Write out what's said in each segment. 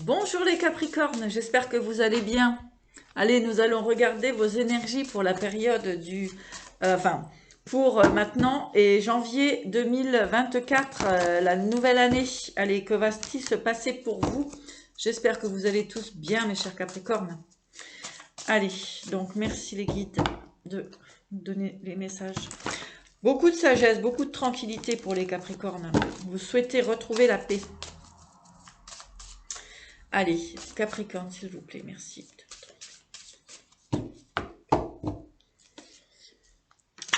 Bonjour les Capricornes, j'espère que vous allez bien. Allez, nous allons regarder vos énergies pour la période pour maintenant et janvier 2024, la nouvelle année. Allez, que va-t-il se passer pour vous? J'espère que vous allez tous bien, mes chers Capricornes. Allez, donc merci les guides de nous donner les messages. Beaucoup de sagesse, beaucoup de tranquillité pour les Capricornes. Vous souhaitez retrouver la paix. Allez, Capricorne, s'il vous plaît, merci.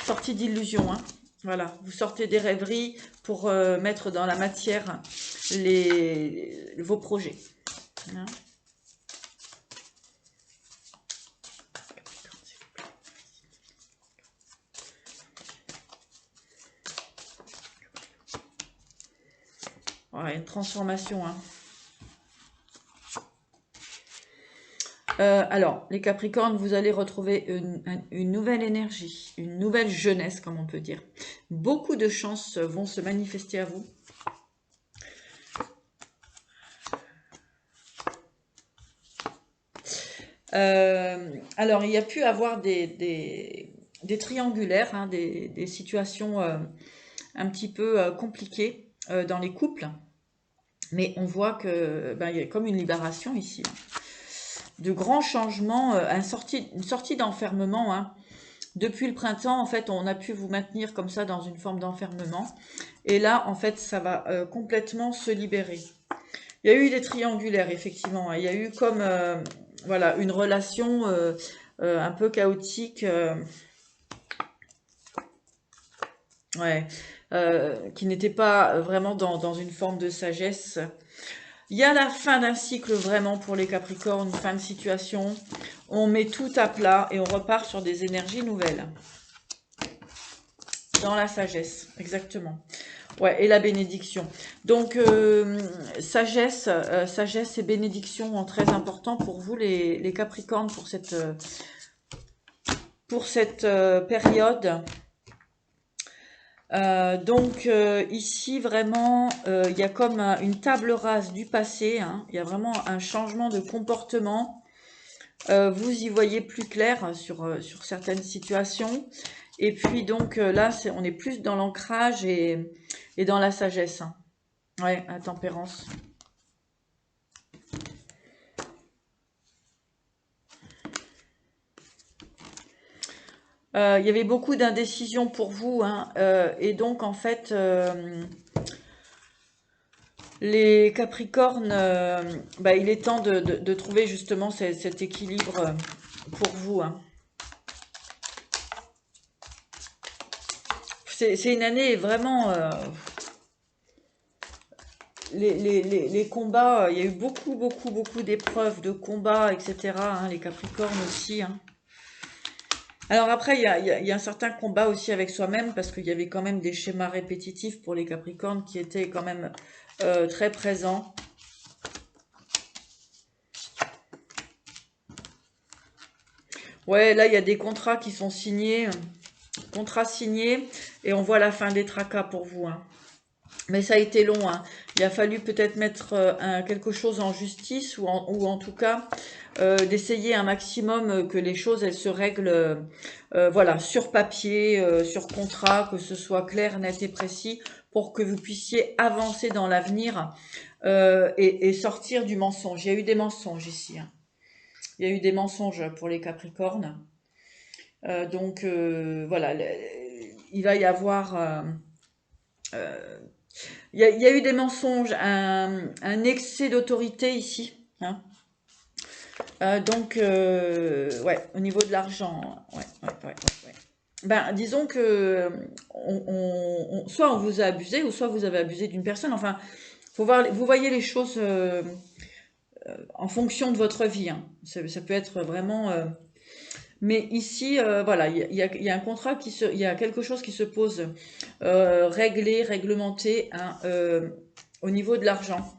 Sortie d'illusion, hein. Voilà, vous sortez des rêveries pour mettre dans la matière vos projets. Hein. Voilà, une transformation, hein. Alors, les Capricornes, vous allez retrouver une nouvelle énergie, une nouvelle jeunesse, comme on peut dire. Beaucoup de chances vont se manifester à vous. Alors, il y a pu avoir des triangulaires, hein, des situations un petit peu compliquées dans les couples. Mais on voit que il y a comme une libération ici. De grands changements, une sortie d'enfermement. Hein. Depuis le printemps, en fait, on a pu vous maintenir comme ça dans une forme d'enfermement. Et là, en fait, ça va complètement se libérer. Il y a eu des triangulaires, effectivement. Hein. Il y a eu comme voilà, une relation un peu chaotique. Ouais, qui n'était pas vraiment dans une forme de sagesse. Il y a la fin d'un cycle vraiment pour les Capricornes, une fin de situation. On met tout à plat et on repart sur des énergies nouvelles. Dans la sagesse, exactement. Ouais, et la bénédiction. Donc, sagesse et bénédiction sont très importants pour vous, les Capricornes, pour cette période. Ici, vraiment, il y a comme une table rase du passé. Hein. Il y a vraiment un changement de comportement. Vous y voyez plus clair sur certaines situations. Et puis donc là, on est plus dans l'ancrage et dans la sagesse. Hein. Ouais, la tempérance. Il y avait beaucoup d'indécision pour vous. Hein, et donc, en fait, les Capricornes, il est temps de trouver justement cet équilibre pour vous. Hein. C'est une année vraiment... les combats, il y a eu beaucoup d'épreuves, de combats, etc. Hein, les Capricornes aussi. Hein. Alors après, il y a un certain combat aussi avec soi-même, parce qu'il y avait quand même des schémas répétitifs pour les Capricornes qui étaient quand même très présents. Ouais, là, il y a des contrats qui sont signés, et on voit la fin des tracas pour vous. Hein. Mais ça a été long. Hein. Il a fallu peut-être mettre quelque chose en justice, ou en tout cas d'essayer un maximum que les choses elles se règlent voilà, sur papier, sur contrat, que ce soit clair, net et précis, pour que vous puissiez avancer dans l'avenir et sortir du mensonge. Il y a eu des mensonges ici. Hein. Il y a eu des mensonges pour les Capricornes. Voilà, il va y avoir... il y a eu des mensonges, un excès d'autorité ici. Hein. Ouais, au niveau de l'argent, ouais. Ben, disons que soit on vous a abusé, ou soit vous avez abusé d'une personne. Enfin, faut voir, vous voyez les choses en fonction de votre vie. Hein. Ça peut être vraiment. Mais ici, voilà, il y a un contrat il y a quelque chose qui se pose, réglementé, hein, au niveau de l'argent.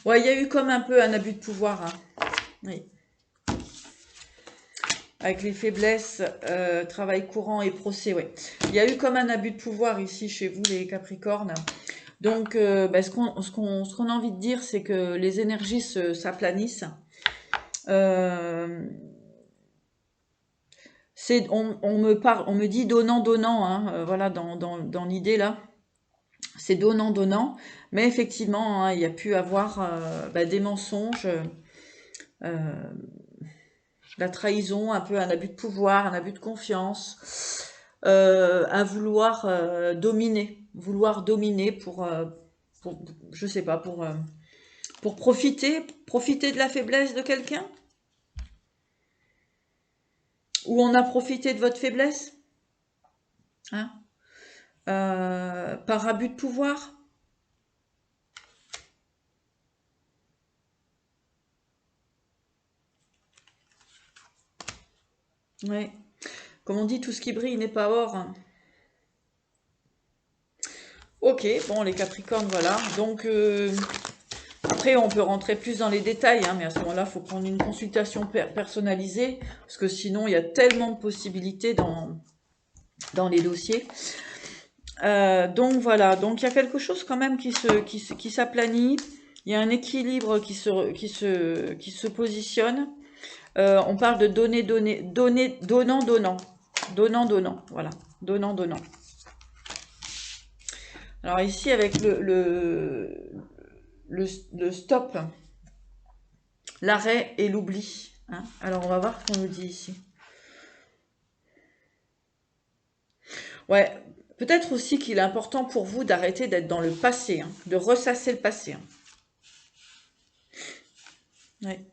Ouais, il y a eu comme un peu un abus de pouvoir. Hein. Oui. Avec les faiblesses, travail courant et procès, ouais. Il y a eu comme un abus de pouvoir ici chez vous, les Capricornes. Donc, ce qu'on a envie de dire, c'est que les énergies s'aplanissent. On me dit donnant, hein, voilà, dans l'idée là. C'est donnant, mais effectivement, hein, il y a pu avoir des mensonges, la trahison, un peu un abus de pouvoir, un abus de confiance, à vouloir dominer pour je sais pas, pour profiter de la faiblesse de quelqu'un, ou on a profité de votre faiblesse, hein, par abus de pouvoir. Ouais. Comme on dit, tout ce qui brille n'est pas or, hein. Ok, bon, les Capricornes, voilà. Donc, après, on peut rentrer plus dans les détails, hein, mais à ce moment-là, il faut prendre une consultation personnalisée, parce que sinon, il y a tellement de possibilités dans les dossiers. Donc, voilà. Donc, il y a quelque chose quand même qui s'aplanit. Il y a un équilibre qui se positionne. On parle de donnant, voilà. Donnant. Alors ici, avec le stop, l'arrêt et l'oubli, hein. Alors, on va voir ce qu'on nous dit ici. Ouais, peut-être aussi qu'il est important pour vous d'arrêter d'être dans le passé, hein, de ressasser le passé, hein. Ouais.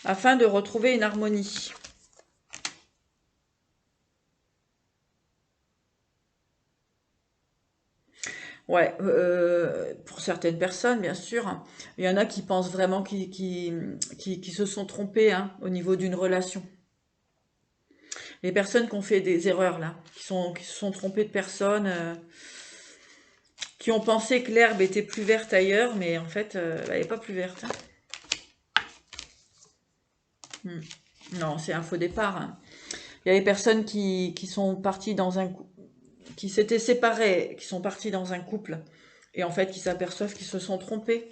Afin de retrouver une harmonie. Ouais, pour certaines personnes, bien sûr, hein. Il y en a qui pensent vraiment qui se sont trompés, hein, au niveau d'une relation. Les personnes qui ont fait des erreurs, là, qui se sont trompées de personnes, qui ont pensé que l'herbe était plus verte ailleurs, mais en fait, elle n'est pas plus verte, hein. Non, c'est un faux départ, hein. Il y a des personnes qui sont parties qui s'étaient séparées, qui sont parties dans un couple, et en fait, qui s'aperçoivent qu'ils se sont trompés.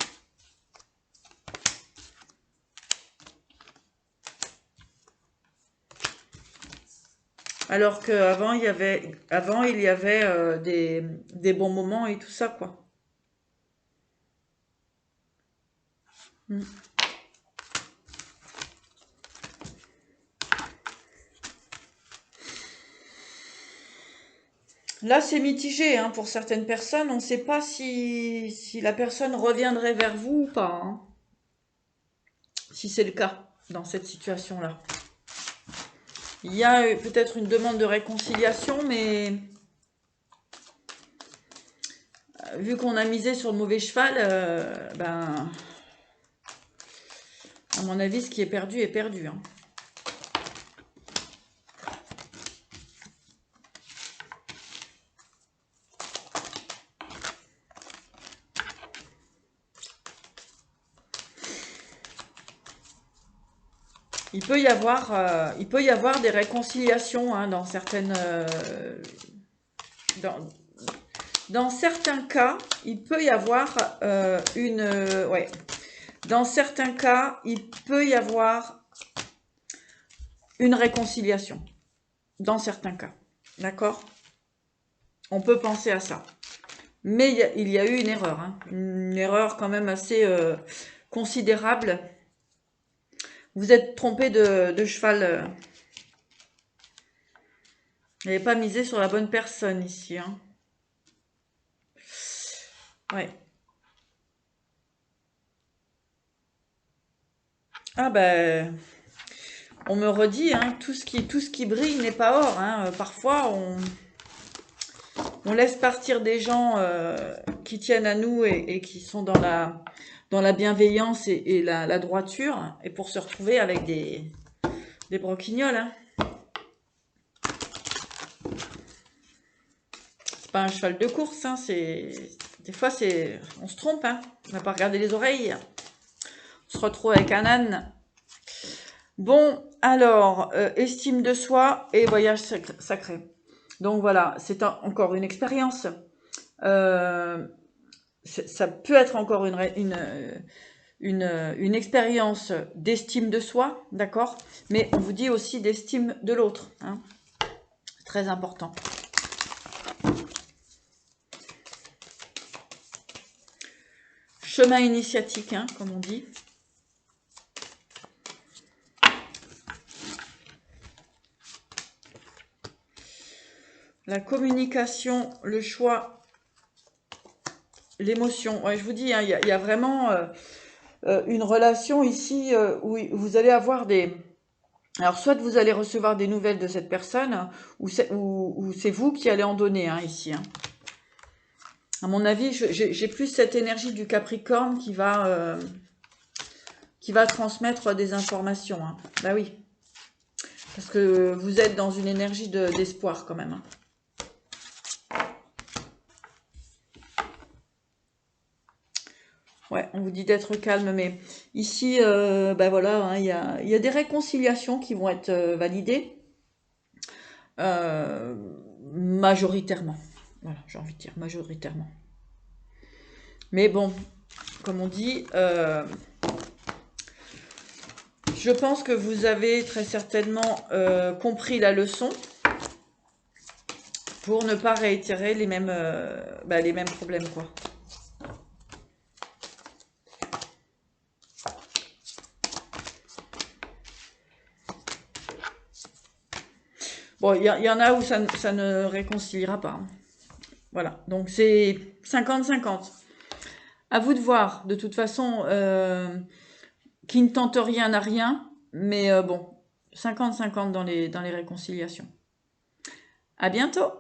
Alors qu'avant, il y avait des bons moments et tout ça, quoi. Mm. Là, c'est mitigé, hein, pour certaines personnes. On ne sait pas si la personne reviendrait vers vous ou pas, hein, si c'est le cas dans cette situation-là. Il y a peut-être une demande de réconciliation, mais vu qu'on a misé sur le mauvais cheval, à mon avis, ce qui est perdu est perdu, hein. Il peut y avoir des réconciliations, hein, dans dans certains cas, il peut y avoir ouais. Dans certains cas, il peut y avoir une réconciliation. Dans certains cas, d'accord? On peut penser à ça. Mais il y a eu une erreur, hein, une erreur quand même assez considérable. Vous êtes trompé de cheval. Vous n'avez pas misé sur la bonne personne ici, hein. Ouais. Ah ben, on me redit, hein, tout ce qui brille n'est pas or, hein. Parfois, on laisse partir des gens qui tiennent à nous et qui sont dans la bienveillance et la droiture, et pour se retrouver avec des broquignoles, hein. C'est pas un cheval de course, hein, des fois, on se trompe, hein. On n'a pas regardé les oreilles. On se retrouve avec un âne. Bon, alors, estime de soi et voyage sacré. Donc voilà, c'est encore une expérience. Ça peut être encore une expérience d'estime de soi, d'accord? Mais on vous dit aussi d'estime de l'autre, hein. Très important. Chemin initiatique, hein, comme on dit. La communication, le choix, l'émotion. Ouais, je vous dis, hein, il y a vraiment une relation ici où vous allez avoir des... Alors, soit vous allez recevoir des nouvelles de cette personne, ou c'est vous qui allez en donner, hein, ici. Hein. À mon avis, j'ai plus cette énergie du Capricorne qui va transmettre des informations. Hein. Bah oui. Parce que vous êtes dans une énergie d'espoir quand même. Hein. Ouais, on vous dit d'être calme, mais ici, ben voilà, hein, y a des réconciliations qui vont être validées, majoritairement. Voilà, j'ai envie de dire majoritairement. Mais bon, comme on dit, je pense que vous avez très certainement compris la leçon pour ne pas réitérer les mêmes problèmes, quoi. Bon, il y en a où ça ne réconciliera pas. Hein. Voilà, donc c'est 50-50. À vous de voir. De toute façon, qui ne tente rien n'a rien. Mais bon, 50-50 dans les réconciliations. À bientôt!